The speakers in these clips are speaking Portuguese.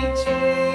Sentir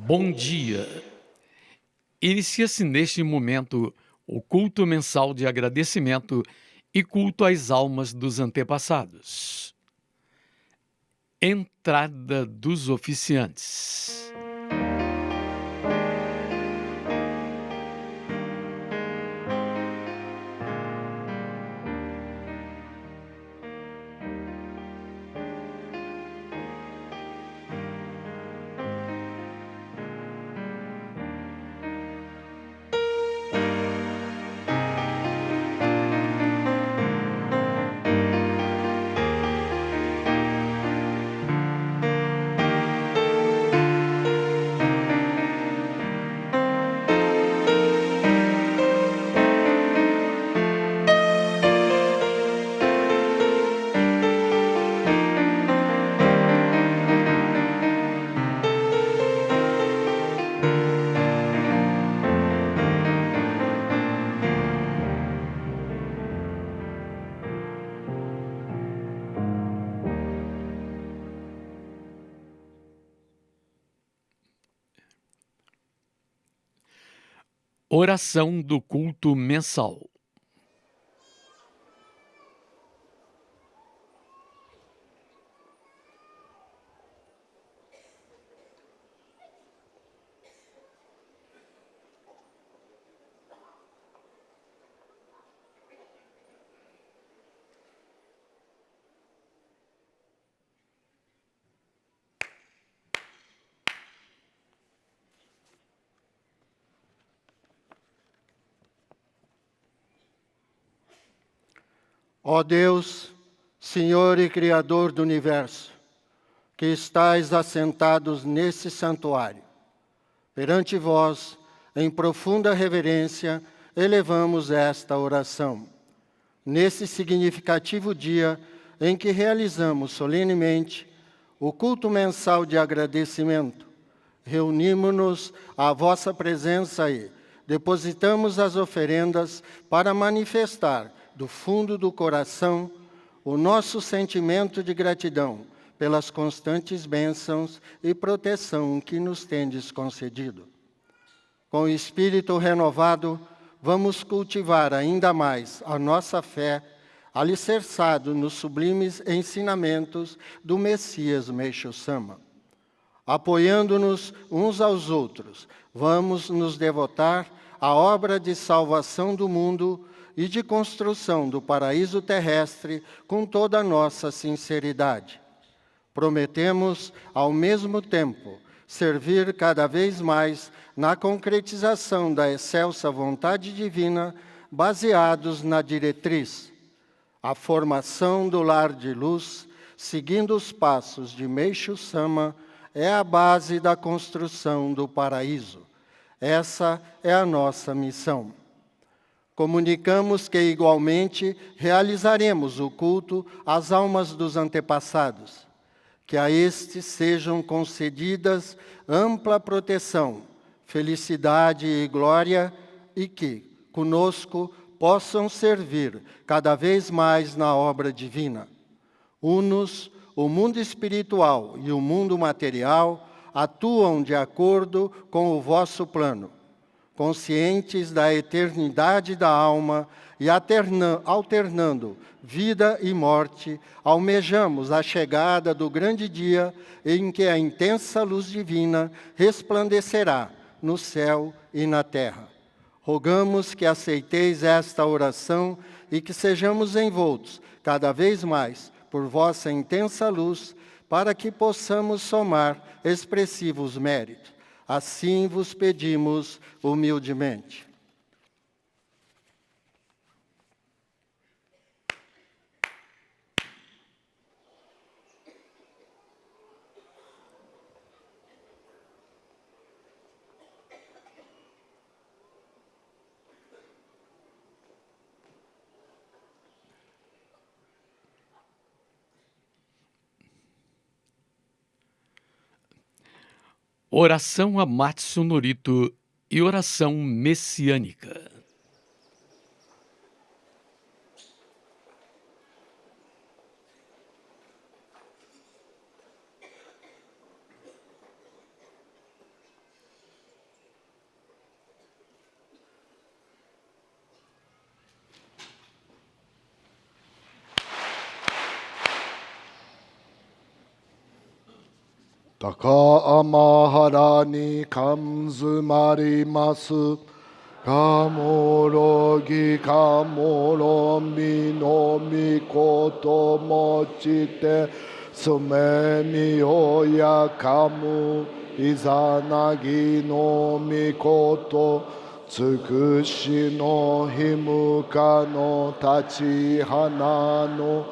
Bom dia! Inicia-se neste momento o culto mensal de agradecimento e culto às almas dos antepassados. Entrada dos oficiantes. Oração do culto mensal. Ó Deus, Senhor e Criador do Universo, que estais assentados nesse santuário, perante vós, em profunda reverência, elevamos esta oração. Nesse significativo dia em que realizamos solenemente o culto mensal de agradecimento, reunimos-nos à vossa presença e depositamos as oferendas para manifestar do fundo do coração o nosso sentimento de gratidão pelas constantes bênçãos e proteção que nos tendes concedido. Com o espírito renovado, vamos cultivar ainda mais a nossa fé, alicerçado nos sublimes ensinamentos do Messias Meixo Sama. Apoiando-nos uns aos outros, vamos nos devotar à obra de salvação do mundo e de construção do paraíso terrestre com toda a nossa sinceridade. Prometemos, ao mesmo tempo, servir cada vez mais na concretização da excelsa vontade divina, baseados na diretriz: a formação do lar de luz, seguindo os passos de Meixo Sama, é a base da construção do paraíso. Essa é a nossa missão. Comunicamos que, igualmente, realizaremos o culto às almas dos antepassados, que a estes sejam concedidas ampla proteção, felicidade e glória, e que, conosco, possam servir cada vez mais na obra divina. Unos, o mundo espiritual e o mundo material atuam de acordo com o vosso plano. Conscientes da eternidade da alma e alternando vida e morte, almejamos a chegada do grande dia em que a intensa luz divina resplandecerá no céu e na terra. Rogamos que aceiteis esta oração e que sejamos envoltos cada vez mais por vossa intensa luz, para que possamos somar expressivos méritos. Assim vos pedimos humildemente. Oração a Matsu Norito e oração messiânica. 高天原に感づまります。かもろぎかもろみのみこともちて、すめみよやかむいざなぎのみこと、つくしのひむかの立ち花の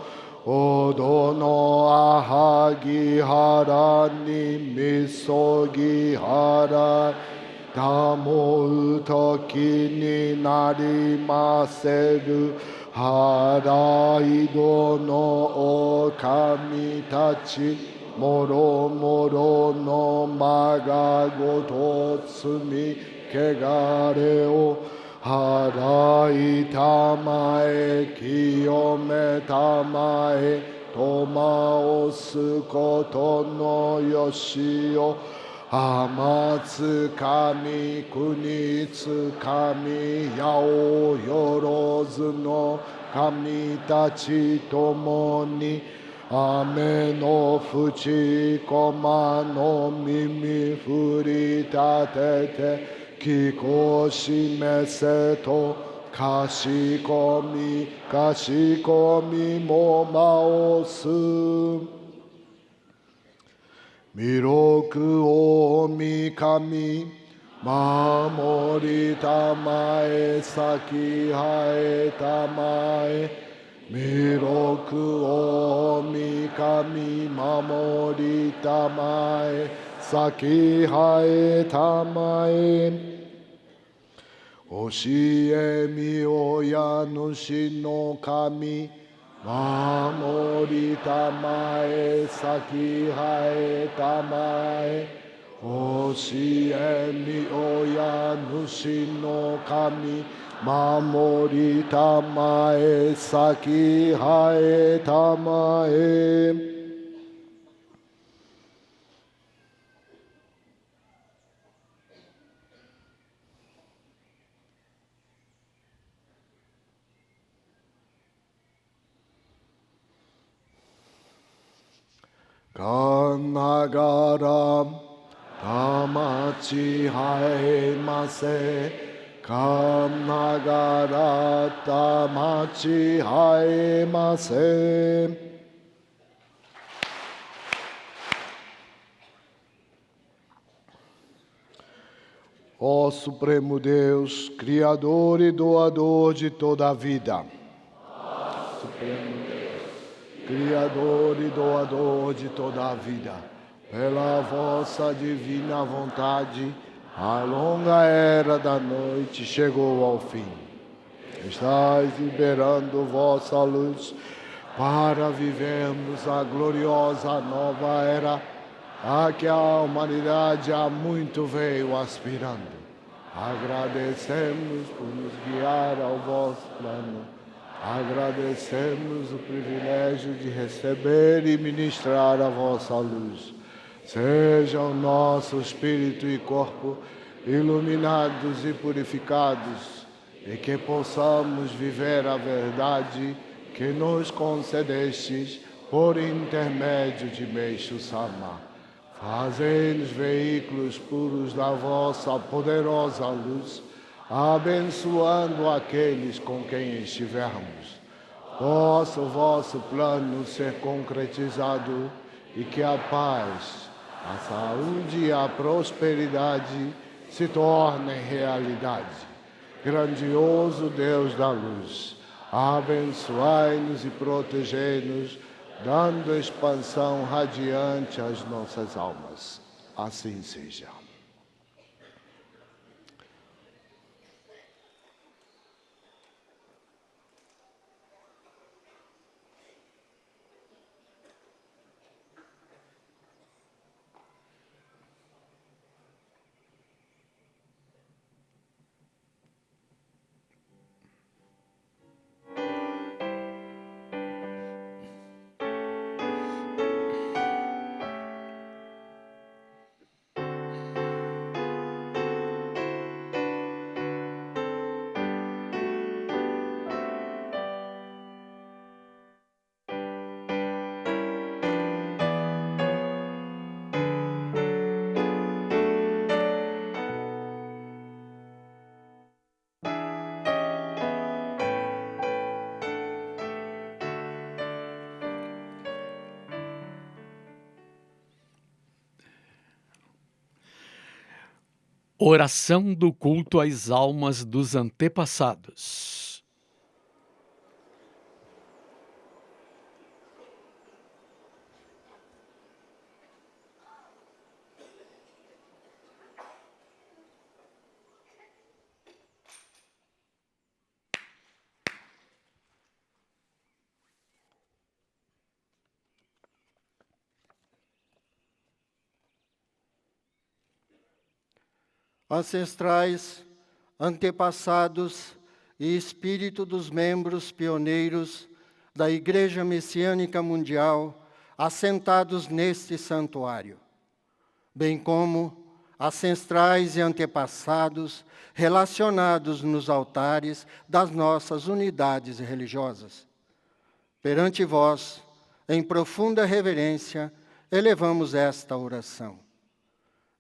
おどのあはぎはらにみそぎはらたもうときになりませるはらいどのおかみたちもろもろのまがごとつみけがれを払いたまえ清めたまえとまおすことのよしを天つかみ国つかみ八百万の神たちともに雨のふちこまの耳振り立てて聞こしめせとかしこみもまおす弥勒大神守りたまえ先生えたまえ弥勒大神守りたまえ先生えたまえ教えみ親主の神守りたまえ先生えたまえ教えみ親主の神守りたまえ先生えたまえかながらたまちはえませかながらたまちはえませÓ Supremo Deus, Criador e doador de toda a vida. Supremo Deus, Criador e doador de toda a vida, pela vossa divina vontade, a longa era da noite chegou ao fim. Estais liberando vossa luz para vivermos a gloriosa nova era a que a humanidade há muito veio aspirando. Agradecemos por nos guiar ao vosso plano. Agradecemos o privilégio de receber e ministrar a vossa luz. Seja o nosso espírito e corpo iluminados e purificados, e que possamos viver a verdade que nos concedestes por intermédio de Meixo Sama. Fazei-nos veículos puros da vossa poderosa luz, abençoando aqueles com quem estivermos. Possa o vosso plano ser concretizado e que a paz, a saúde e a prosperidade se tornem realidade. Grandioso Deus da luz, abençoai-nos e protegei-nos, dando expansão radiante às nossas almas. Assim seja. Oração do culto às almas dos antepassados. Ancestrais, antepassados e espírito dos membros pioneiros da Igreja Messiânica Mundial assentados neste santuário, bem como ancestrais e antepassados relacionados nos altares das nossas unidades religiosas. Perante vós, em profunda reverência, elevamos esta oração.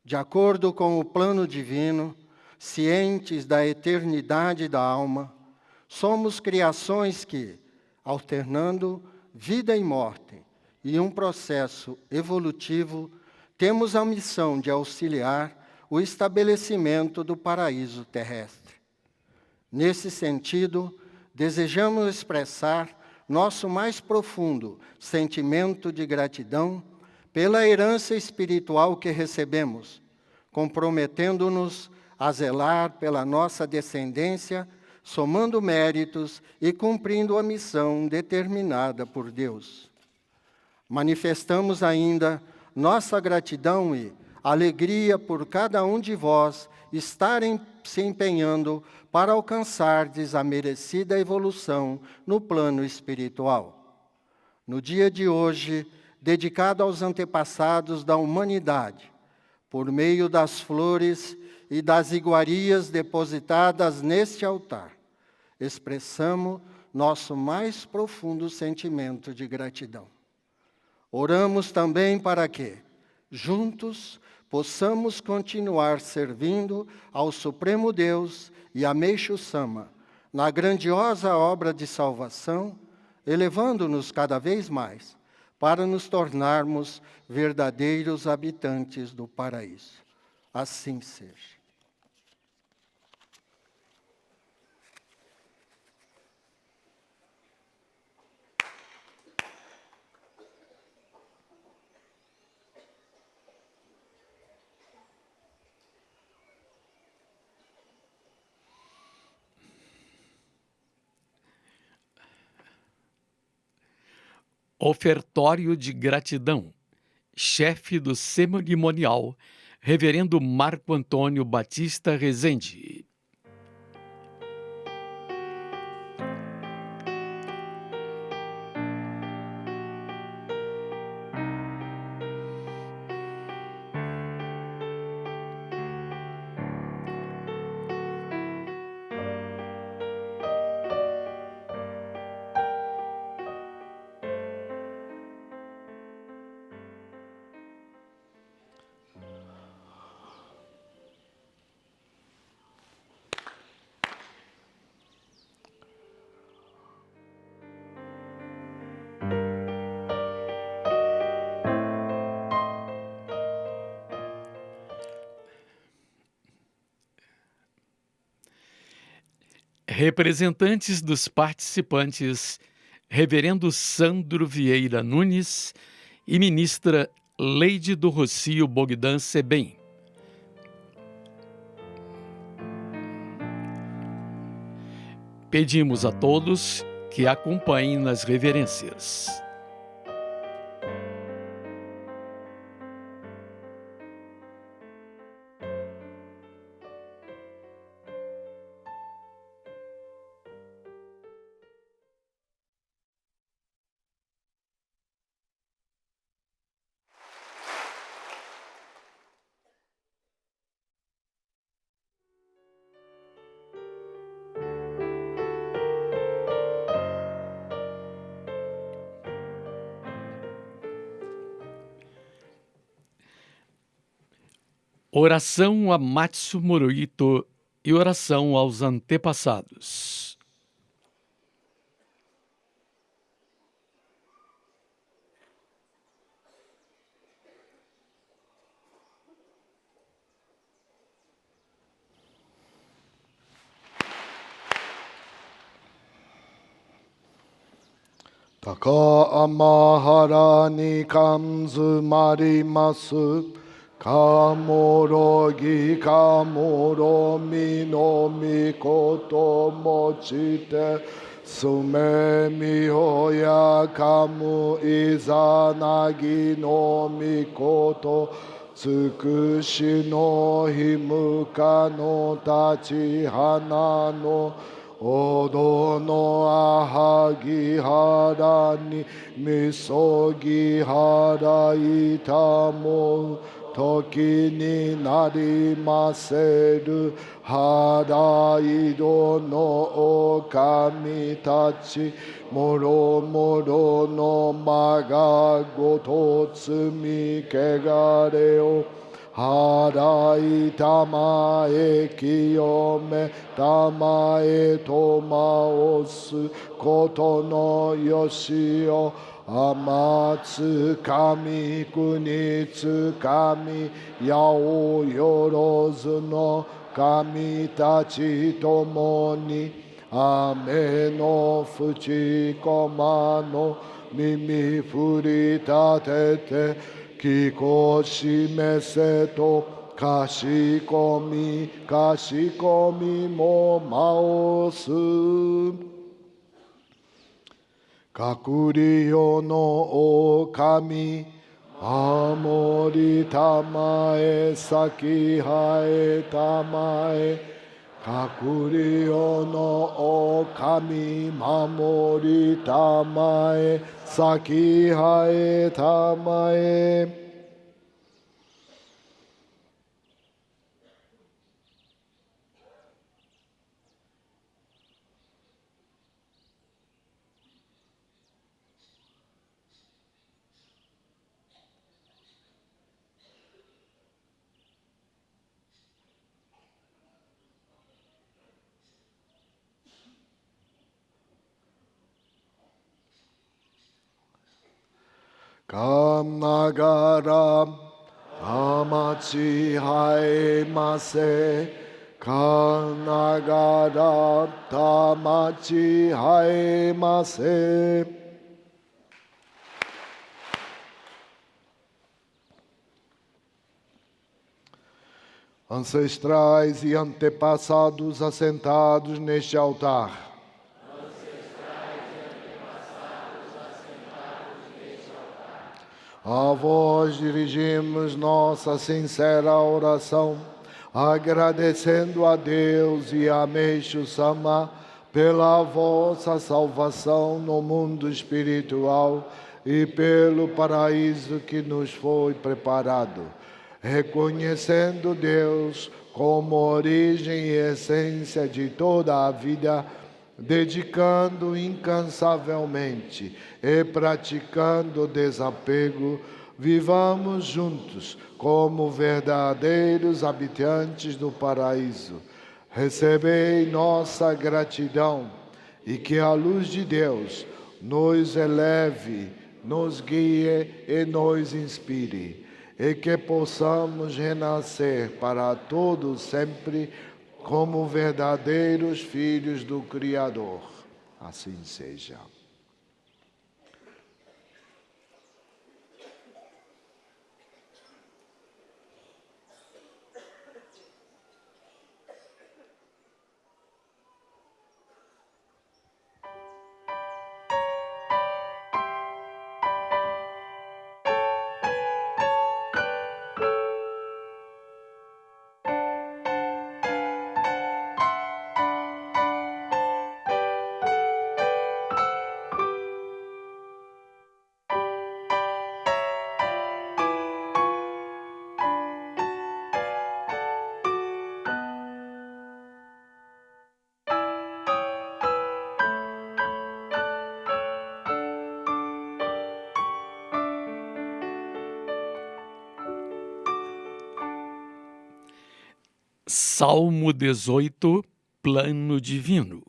De acordo com o plano divino, cientes da eternidade da alma, somos criações que, alternando vida e morte e um processo evolutivo, temos a missão de auxiliar o estabelecimento do paraíso terrestre. Nesse sentido, desejamos expressar nosso mais profundo sentimento de gratidão pela herança espiritual que recebemos, comprometendo-nos a zelar pela nossa descendência, somando méritos e cumprindo a missão determinada por Deus. Manifestamos ainda nossa gratidão e alegria por cada um de vós estarem se empenhando para alcançardes a merecida evolução no plano espiritual. No dia de hoje, dedicado aos antepassados da humanidade, por meio das flores e das iguarias depositadas neste altar, expressamos nosso mais profundo sentimento de gratidão. Oramos também para que, juntos, possamos continuar servindo ao Supremo Deus e a Meixo Sama, na grandiosa obra de salvação, elevando-nos cada vez mais para nos tornarmos verdadeiros habitantes do paraíso. Assim seja. Ofertório de gratidão. Chefe do cerimonial, Reverendo Marco Antônio Batista Rezende. Representantes dos participantes, Reverendo Sandro Vieira Nunes e Ministra Leide do Rocio Bogdan Sebem. Pedimos a todos que acompanhem nas reverências. Oração a Matsu Morito e oração aos antepassados. Taka amahara ni kanzu marimasu. Kamorogi kamoro mi no mikoto mochite. Sume mihoya kamu izanagi no mikoto. Tsukushi no himuka no tachi hana no. Odo no ahagi hara ni misogi hara itamo. Toki ni narimaseru hara ido no okami tachi. Moro moro no maga goto tsumi kegare o. Harai tamae kiyome tamae tomaosu koto no yoshio amatsu kami kunitsu kami yao yorozu no kami tachi tomoni ame no fuchi komano mimi furita tete Kikoshi meseto kashikomi mo maosu. Kakuriyo no okami amori tamae sakihae tamae. Kakuriyo no okami mamori tamae sakihae tamae. Kamnagara Amachi Haemase Kamnagara Tamachi Haemase. Ancestrais e antepassados assentados neste altar. A vós dirigimos nossa sincera oração, agradecendo a Deus e a Meixo-sama pela vossa salvação no mundo espiritual e pelo paraíso que nos foi preparado. Reconhecendo Deus como origem e essência de toda a vida, dedicando incansavelmente e praticando o desapego, vivamos juntos como verdadeiros habitantes do paraíso. Recebei nossa gratidão e que a luz de Deus nos eleve, nos guie e nos inspire, e que possamos renascer para todo sempre como verdadeiros filhos do Criador. Assim seja. Salmo 18, Plano Divino.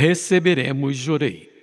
receberemos Jorei.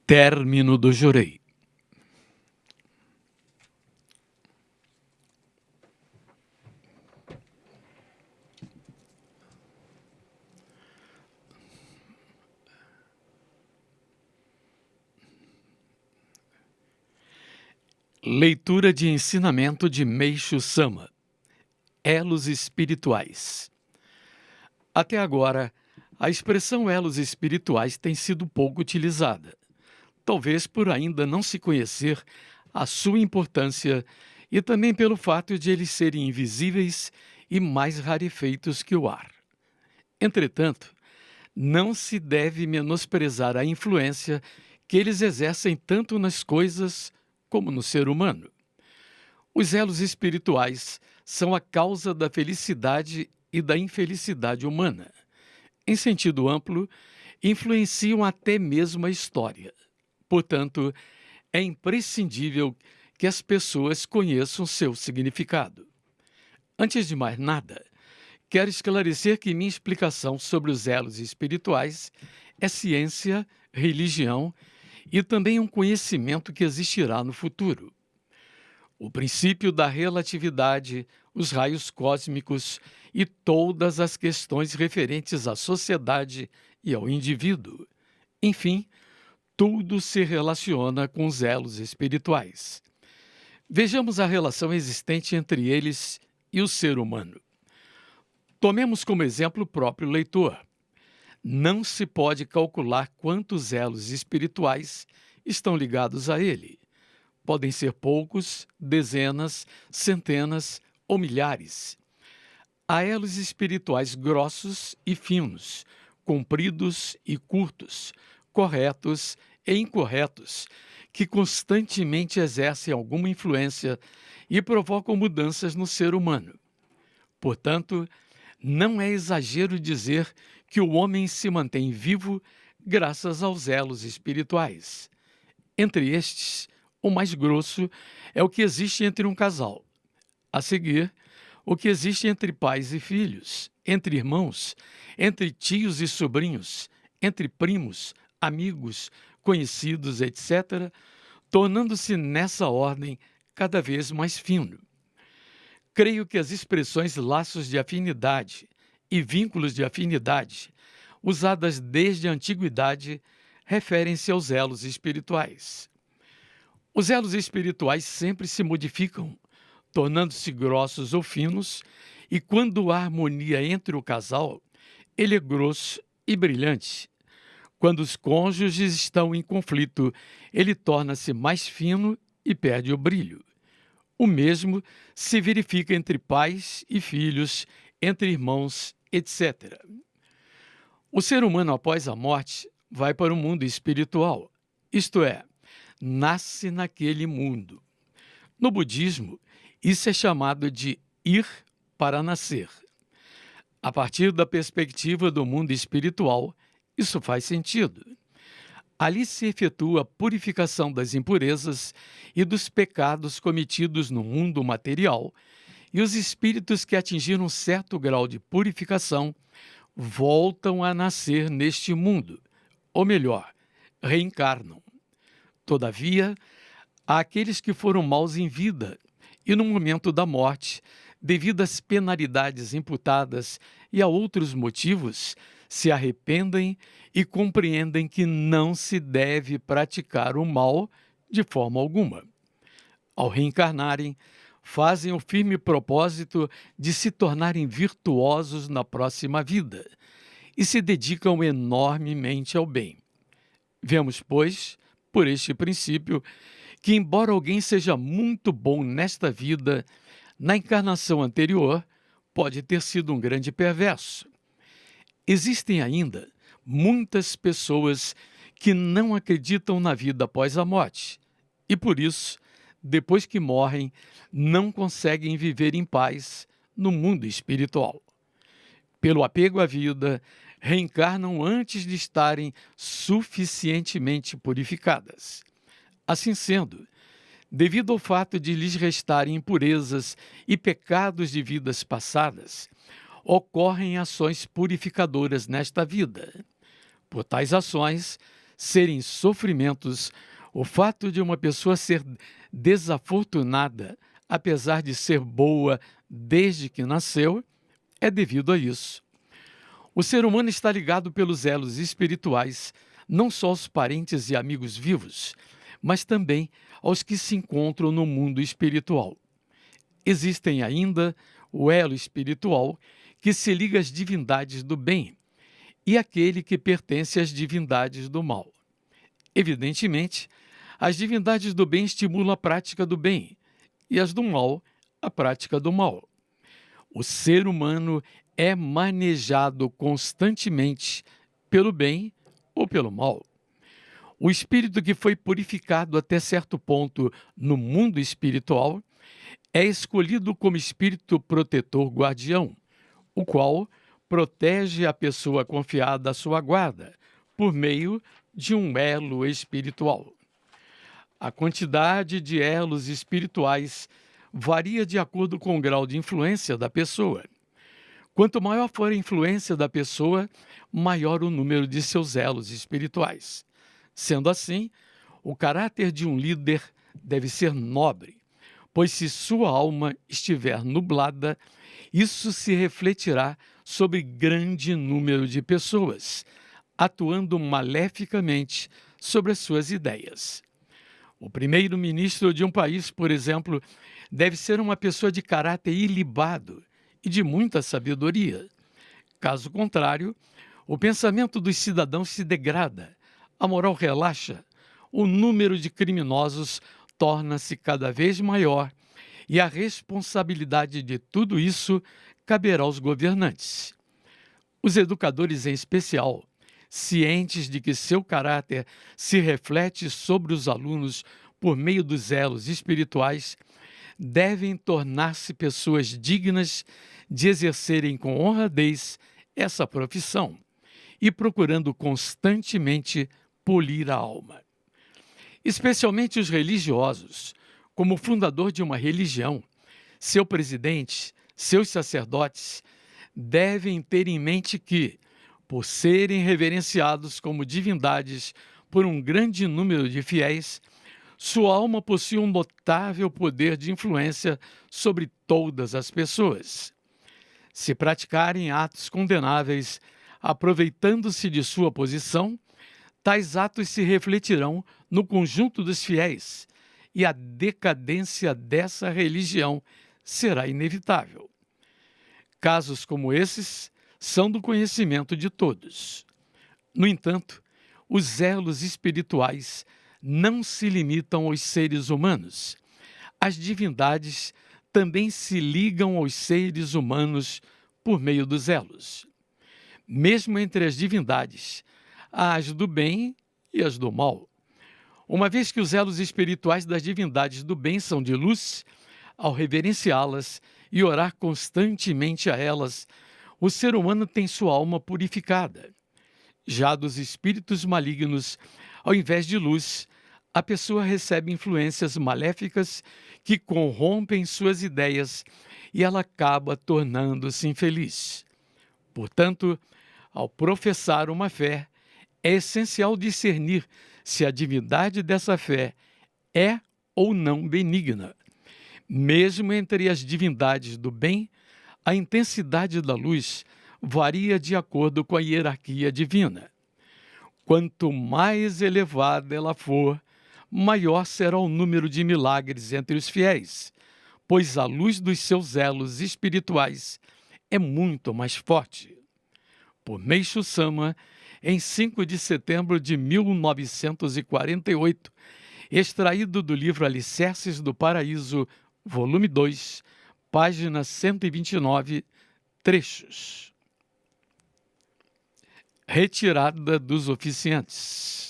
Término do jurei. Leitura de ensinamento de Meishu Sama. Elos espirituais. Até agora, a expressão elos espirituais tem sido pouco utilizada, talvez por ainda não se conhecer a sua importância e também pelo fato de eles serem invisíveis e mais rarefeitos que o ar. Entretanto, não se deve menosprezar a influência que eles exercem tanto nas coisas como no ser humano. Os elos espirituais são a causa da felicidade e da infelicidade humana. Em sentido amplo, influenciam até mesmo a história. Portanto, é imprescindível que as pessoas conheçam seu significado. Antes de mais nada, quero esclarecer que minha explicação sobre os elos espirituais é ciência, religião e também um conhecimento que existirá no futuro. O princípio da relatividade, os raios cósmicos e todas as questões referentes à sociedade e ao indivíduo. Enfim, tudo se relaciona com os elos espirituais. Vejamos a relação existente entre eles e o ser humano. Tomemos como exemplo o próprio leitor. Não se pode calcular quantos elos espirituais estão ligados a ele. Podem ser poucos, dezenas, centenas ou milhares. Há elos espirituais grossos e finos, compridos e curtos, corretos e incorretos, que constantemente exercem alguma influência e provocam mudanças no ser humano. Portanto, não é exagero dizer que o homem se mantém vivo graças aos elos espirituais. Entre estes, o mais grosso é o que existe entre um casal. A seguir, o que existe entre pais e filhos, entre irmãos, entre tios e sobrinhos, entre primos, amigos, conhecidos, etc., tornando-se nessa ordem cada vez mais fino. Creio que as expressões laços de afinidade e vínculos de afinidade, usadas desde a antiguidade, referem-se aos elos espirituais. Os elos espirituais sempre se modificam, tornando-se grossos ou finos, e quando há harmonia entre o casal, ele é grosso e brilhante. Quando os cônjuges estão em conflito, ele torna-se mais fino e perde o brilho. O mesmo se verifica entre pais e filhos, entre irmãos, etc. O ser humano, após a morte, vai para o mundo espiritual, isto é, nasce naquele mundo. No budismo, isso é chamado de ir para nascer. A partir da perspectiva do mundo espiritual, isso faz sentido. Ali se efetua a purificação das impurezas e dos pecados cometidos no mundo material, e os espíritos que atingiram certo grau de purificação voltam a nascer neste mundo, ou melhor, reencarnam. Todavia, há aqueles que foram maus em vida e no momento da morte, devido às penalidades imputadas e a outros motivos, se arrependem e compreendem que não se deve praticar o mal de forma alguma. Ao reencarnarem, fazem o firme propósito de se tornarem virtuosos na próxima vida e se dedicam enormemente ao bem. Vemos, pois, por este princípio, que embora alguém seja muito bom nesta vida, na encarnação anterior, pode ter sido um grande perverso. Existem ainda muitas pessoas que não acreditam na vida após a morte e, por isso, depois que morrem, não conseguem viver em paz no mundo espiritual. Pelo apego à vida, reencarnam antes de estarem suficientemente purificadas. Assim sendo, devido ao fato de lhes restarem impurezas e pecados de vidas passadas, ocorrem ações purificadoras nesta vida. Por tais ações, serem sofrimentos, o fato de uma pessoa ser desafortunada, apesar de ser boa desde que nasceu, é devido a isso. O ser humano está ligado pelos elos espirituais, não só aos parentes e amigos vivos, mas também aos que se encontram no mundo espiritual. Existem ainda o elo espiritual, que se liga às divindades do bem, e aquele que pertence às divindades do mal. Evidentemente, as divindades do bem estimulam a prática do bem, e as do mal, a prática do mal. O ser humano é manejado constantemente pelo bem ou pelo mal. O espírito que foi purificado até certo ponto no mundo espiritual é escolhido como espírito protetor guardião, o qual protege a pessoa confiada à sua guarda, por meio de um elo espiritual. A quantidade de elos espirituais varia de acordo com o grau de influência da pessoa. Quanto maior for a influência da pessoa, maior o número de seus elos espirituais. Sendo assim, o caráter de um líder deve ser nobre, pois se sua alma estiver nublada, isso se refletirá sobre grande número de pessoas, atuando maleficamente sobre as suas ideias. O primeiro-ministro de um país, por exemplo, deve ser uma pessoa de caráter ilibado e de muita sabedoria. Caso contrário, o pensamento dos cidadãos se degrada, a moral relaxa, o número de criminosos torna-se cada vez maior e a responsabilidade de tudo isso caberá aos governantes. Os educadores, em especial, cientes de que seu caráter se reflete sobre os alunos por meio dos elos espirituais, devem tornar-se pessoas dignas de exercerem com honradez essa profissão e procurando constantemente polir a alma. Especialmente os religiosos, como fundador de uma religião, seu presidente, seus sacerdotes, devem ter em mente que, por serem reverenciados como divindades por um grande número de fiéis, sua alma possui um notável poder de influência sobre todas as pessoas. Se praticarem atos condenáveis, aproveitando-se de sua posição, tais atos se refletirão no conjunto dos fiéis, e a decadência dessa religião será inevitável. Casos como esses são do conhecimento de todos. No entanto, os elos espirituais não se limitam aos seres humanos. As divindades também se ligam aos seres humanos por meio dos elos. Mesmo entre as divindades, há as do bem e as do mal. Uma vez que os elos espirituais das divindades do bem são de luz, ao reverenciá-las e orar constantemente a elas, o ser humano tem sua alma purificada. Já dos espíritos malignos, ao invés de luz, a pessoa recebe influências maléficas que corrompem suas ideias e ela acaba tornando-se infeliz. Portanto, ao professar uma fé, é essencial discernir se a divindade dessa fé é ou não benigna. Mesmo entre as divindades do bem, a intensidade da luz varia de acordo com a hierarquia divina. Quanto mais elevada ela for, maior será o número de milagres entre os fiéis, pois a luz dos seus elos espirituais é muito mais forte. Por Meishu Sama, em 5 de setembro de 1948, extraído do livro Alicerces do Paraíso, volume 2, página 129, trechos. Retirada dos oficiantes.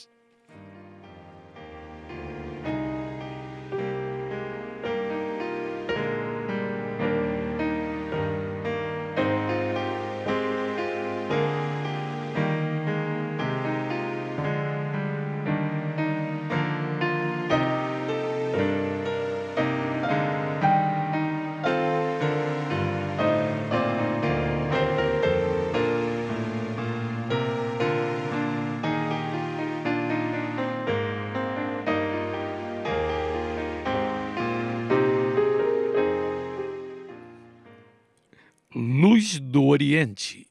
luz do Oriente.